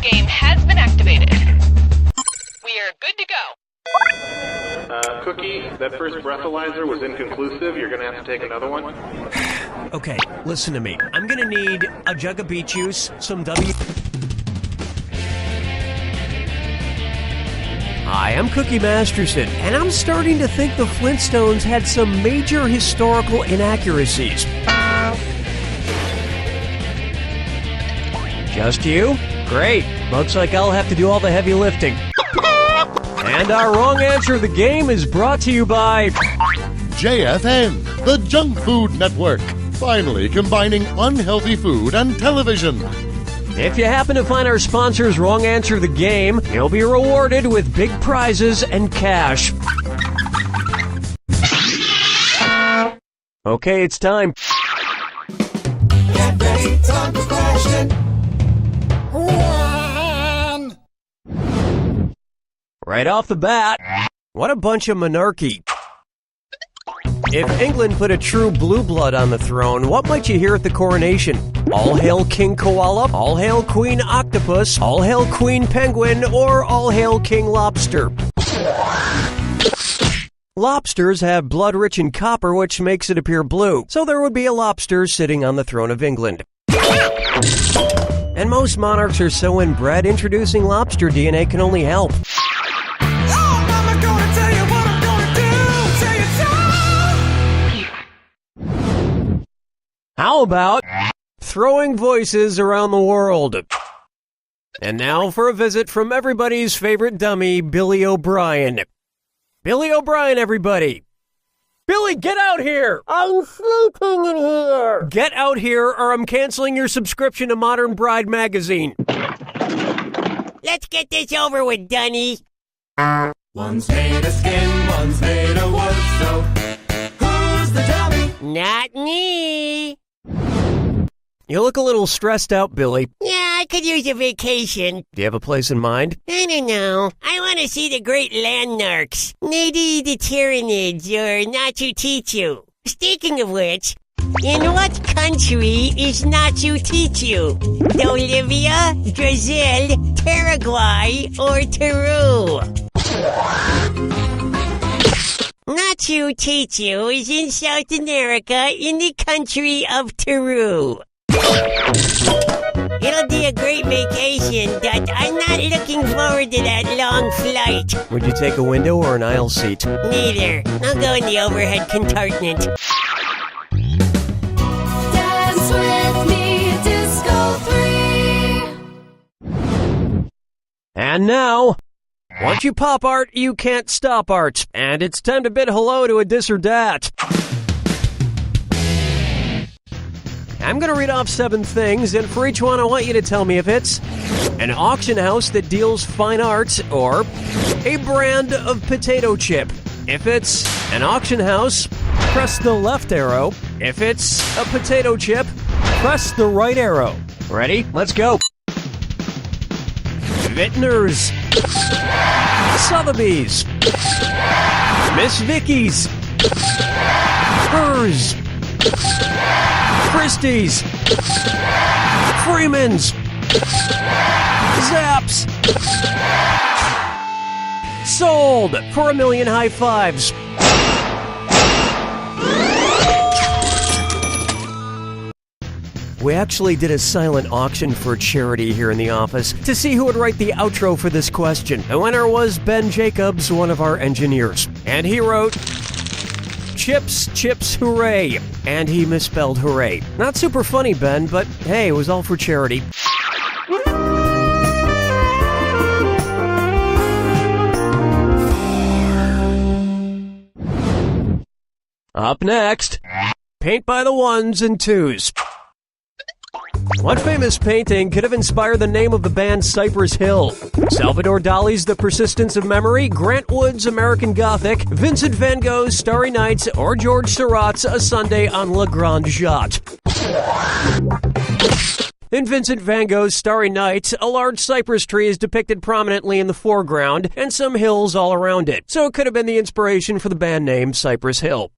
game has been activated. We are good to go. Cookie, that first breathalyzer was inconclusive. You're gonna have to take another one. Okay, listen to me. I'm gonna need a jug of beet juice, some W... Hi, I'm Cookie Masterson, and I'm starting to think the Flintstones had some major historical inaccuracies. Just you? Great. Looks like I'll have to do all the heavy lifting. And our wrong answer of the game is brought to you by... JFN, the Junk Food Network. Finally combining unhealthy food and television. If you happen to find our sponsor's wrong answer of the game, you'll be rewarded with big prizes and cash. Okay, it's time. Get ready, time for question. One. Right off the bat, what a bunch of monarchy. If England put a true blue blood on the throne, what might you hear at the coronation? All hail King Koala, all hail Queen Octopus, all hail Queen Penguin, or all hail King Lobster? Lobsters have blood rich in copper, which makes it appear blue, so there would be a lobster sitting on the throne of England. And most monarchs are so inbred, introducing lobster DNA can only help. How about throwing voices around the world? And now for a visit from everybody's favorite dummy, Billy O'Brien. Billy O'Brien, everybody! Billy, get out here! I'm sleeping in here! Get out here or I'm canceling your subscription to Modern Bride magazine. Let's get this over with, Dunny. One's made of skin, one's made of wood, so who's the dummy? Not me. You look a little stressed out, Billy. Yeah, I could use a vacation. Do you have a place in mind? I don't know. I want to see the great landmarks. Maybe the Tyranids or Machu Picchu. Speaking of which, in what country is Machu Picchu? Bolivia, Brazil, Paraguay, or Peru? Machu Picchu is in South America in the country of Peru. It'll be a great vacation, but I'm not looking forward to that long flight. Would you take a window or an aisle seat? Neither. I'll go in the overhead compartment. Dance with me, Disco 3. And now, once you pop art, you can't stop art. And it's time to bid hello to a DisOrDat. I'm going to read off 7 things, and for each one I want you to tell me if it's an auction house that deals fine art or a brand of potato chip. If it's an auction house, press the left arrow. If it's a potato chip, press the right arrow. Ready? Let's go. Vintners, Sotheby's, Miss Vicky's, Hers, Christie's, Freeman's, Zapp's. Sold for 1 million high fives. We actually did a silent auction for charity here in the office to see who would write the outro for this question. The winner was Ben Jacobs, one of our engineers. And he wrote, "Chips, chips, hooray." And he misspelled hooray. Not super funny, Ben, but hey, it was all for charity. Up next, paint by the ones and twos. What famous painting could have inspired the name of the band Cypress Hill? Salvador Dali's The Persistence of Memory, Grant Wood's American Gothic, Vincent van Gogh's Starry Nights, or George Seurat's A Sunday on La Grande Jatte. In Vincent van Gogh's Starry Nights, a large cypress tree is depicted prominently in the foreground and some hills all around it, so it could have been the inspiration for the band name Cypress Hill.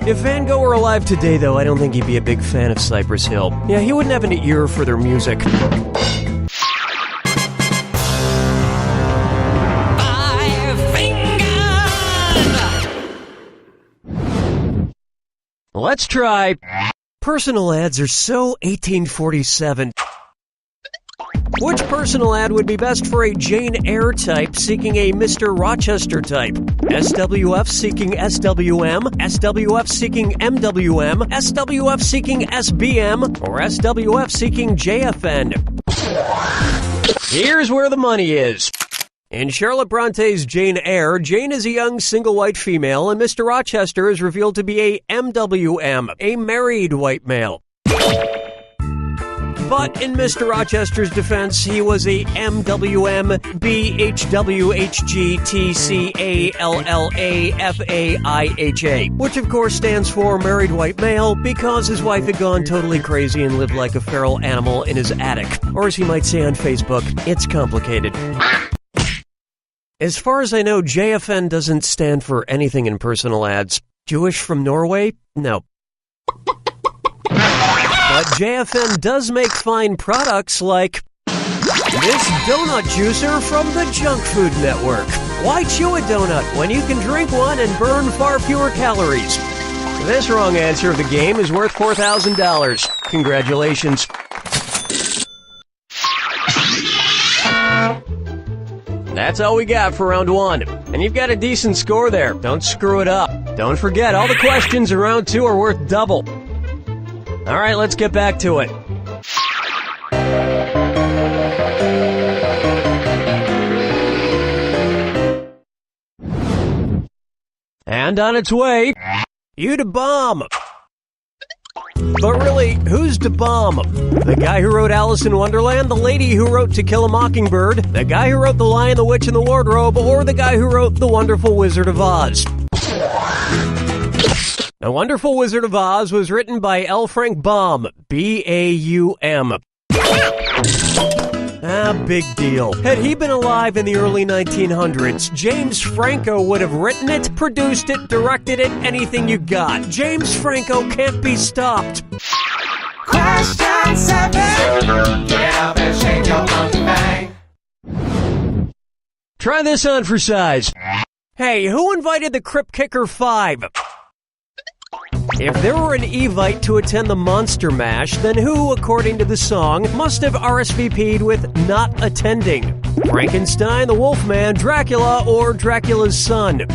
If Van Gogh were alive today, though, I don't think he'd be a big fan of Cypress Hill. Yeah, he wouldn't have an ear for their music. Let's try. Personal ads are so 1847. Which personal ad would be best for a Jane Eyre type seeking a Mr. Rochester type? SWF seeking SWM, SWF seeking MWM, SWF seeking SBM, or SWF seeking JFN? Here's where the money is. In Charlotte Bronte's Jane Eyre, Jane is a young single white female, and Mr. Rochester is revealed to be a MWM, a married white male. But in Mr. Rochester's defense, he was a MWM BHWHGTCALLAFAIHA, which of course stands for married white male because his wife had gone totally crazy and lived like a feral animal in his attic. Or as he might say on Facebook, it's complicated. As far as I know, JFN doesn't stand for anything in personal ads. Jewish from Norway? No. But JFN does make fine products like this donut juicer from the Junk Food Network. Why chew a donut when you can drink one and burn far fewer calories? This wrong answer of the game is worth $4,000. Congratulations. That's all we got for round one. And you've got a decent score there. Don't screw it up. Don't forget, all the questions in round two are worth double. All right, let's get back to it. And on its way, you to bomb. But really, who's to bomb? The guy who wrote Alice in Wonderland, the lady who wrote To Kill a Mockingbird, the guy who wrote The Lion, the Witch, and the Wardrobe, or the guy who wrote The Wonderful Wizard of Oz? The Wonderful Wizard of Oz was written by L. Frank Baum, B-A-U-M. Big deal. Had he been alive in the early 1900s, James Franco would have written it, produced it, directed it, anything you got. James Franco can't be stopped. Question 7. Get up and shake your monkey bang. Try this on for size. Hey, who invited the Crypt Kicker 5? If there were an Evite to attend the Monster Mash, then who, according to the song, must have RSVP'd with not attending? Frankenstein, the Wolfman, Dracula, or Dracula's son?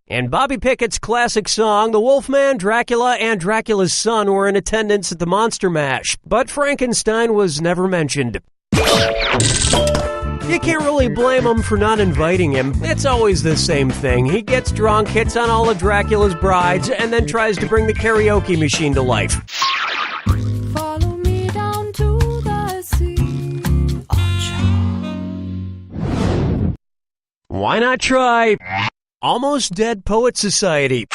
In Bobby Pickett's classic song, the Wolfman, Dracula, and Dracula's son were in attendance at the Monster Mash, but Frankenstein was never mentioned. You can't really blame him for not inviting him. It's always the same thing. He gets drunk, hits on all of Dracula's brides, and then tries to bring the karaoke machine to life. Follow me down to the sea. Why not try Almost Dead Poet Society?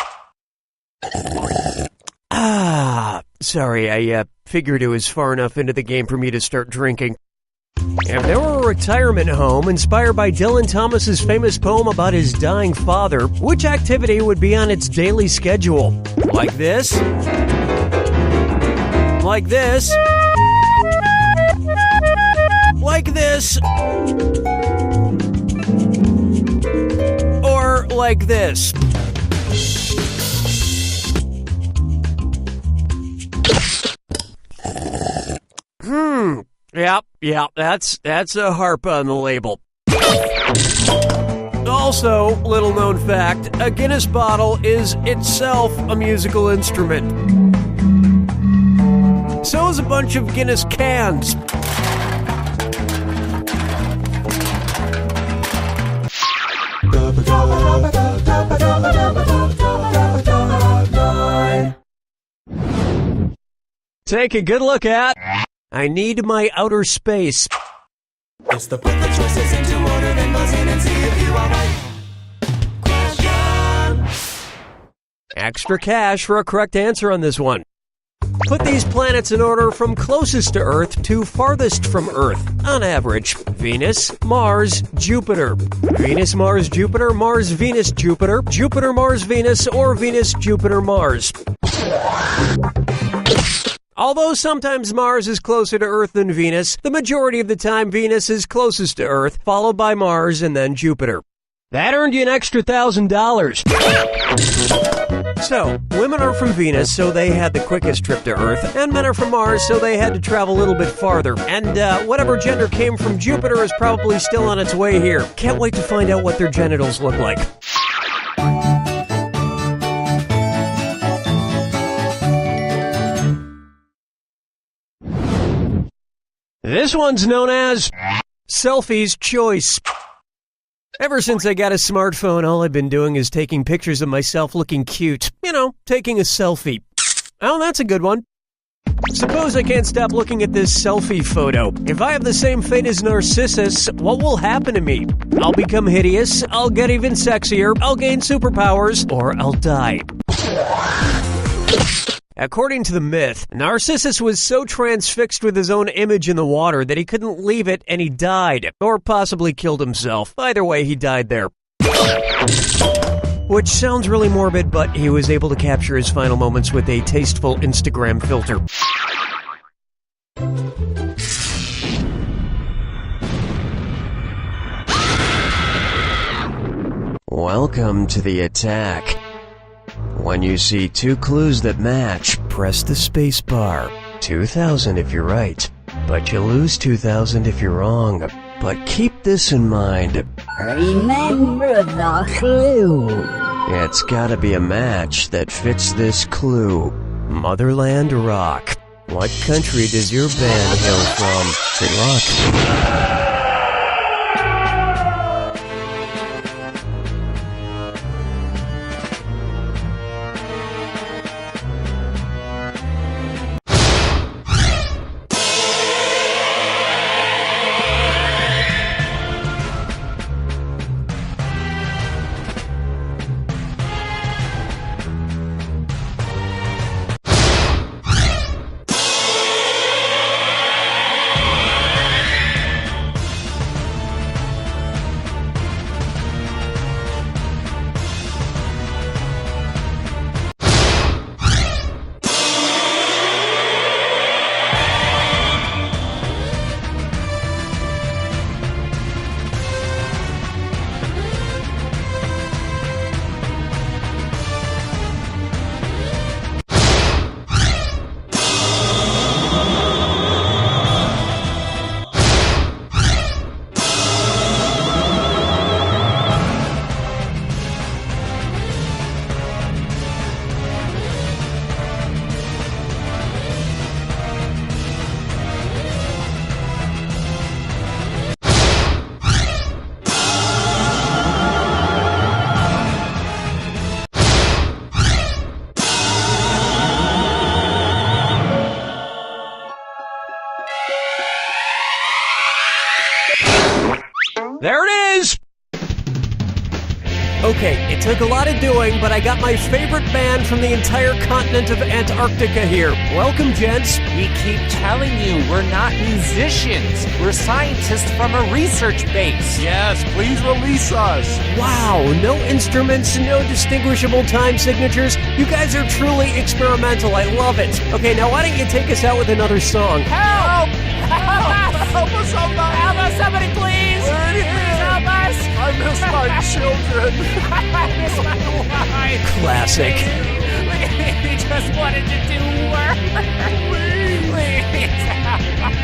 Sorry, I figured it was far enough into the game for me to start drinking. If there were a retirement home inspired by Dylan Thomas's famous poem about his dying father, which activity would be on its daily schedule? Like this? Like this? Like this? Or like this? Yep, that's a harp on the label. Also, little known fact, a Guinness bottle is itself a musical instrument. So is a bunch of Guinness cans. Take a good look at I Need My Outer Space. It's the put the choices into order, then buzz in and see if you are right. Question. Extra cash for a correct answer on this one. Put these planets in order from closest to Earth to farthest from Earth. On average, Venus, Mars, Jupiter. Venus, Mars, Jupiter, Mars, Venus, Jupiter, Jupiter, Mars, Venus, or Venus, Jupiter, Mars. Although sometimes Mars is closer to Earth than Venus, the majority of the time Venus is closest to Earth, followed by Mars and then Jupiter. That earned you an extra $1,000. So, women are from Venus, so they had the quickest trip to Earth, and men are from Mars, so they had to travel a little bit farther. And whatever gender came from Jupiter is probably still on its way here. Can't wait to find out what their genitals look like. This one's known as Selfie's Choice. Ever since I got a smartphone, all I've been doing is taking pictures of myself looking cute. You know, taking a selfie. Oh, that's a good one. Suppose I can't stop looking at this selfie photo. If I have the same fate as Narcissus, what will happen to me? I'll become hideous, I'll get even sexier, I'll gain superpowers, or I'll die. According to the myth, Narcissus was so transfixed with his own image in the water that he couldn't leave it and he died, or possibly killed himself. Either way, he died there. Which sounds really morbid, but he was able to capture his final moments with a tasteful Instagram filter. Welcome to the attack. When you see two clues that match, press the space bar. 2,000 if you're right, but you lose 2,000 if you're wrong. But keep this in mind. Remember the clue. It's gotta be a match that fits this clue. Motherland Rock. What country does your band hail from? Good luck. There it is! Okay, it took a lot of doing, but I got my favorite band from the entire continent of Antarctica here. Welcome, gents. We keep telling you, we're not musicians. We're scientists from a research base. Yes, please release us. Wow, no instruments, no distinguishable time signatures. You guys are truly experimental. I love it. Okay, now why don't you take us out with another song? Help! Help us, somebody! Help us, somebody, please! Please help us! I miss my children. I miss my wife. Classic. We just wanted to do work. Please help us.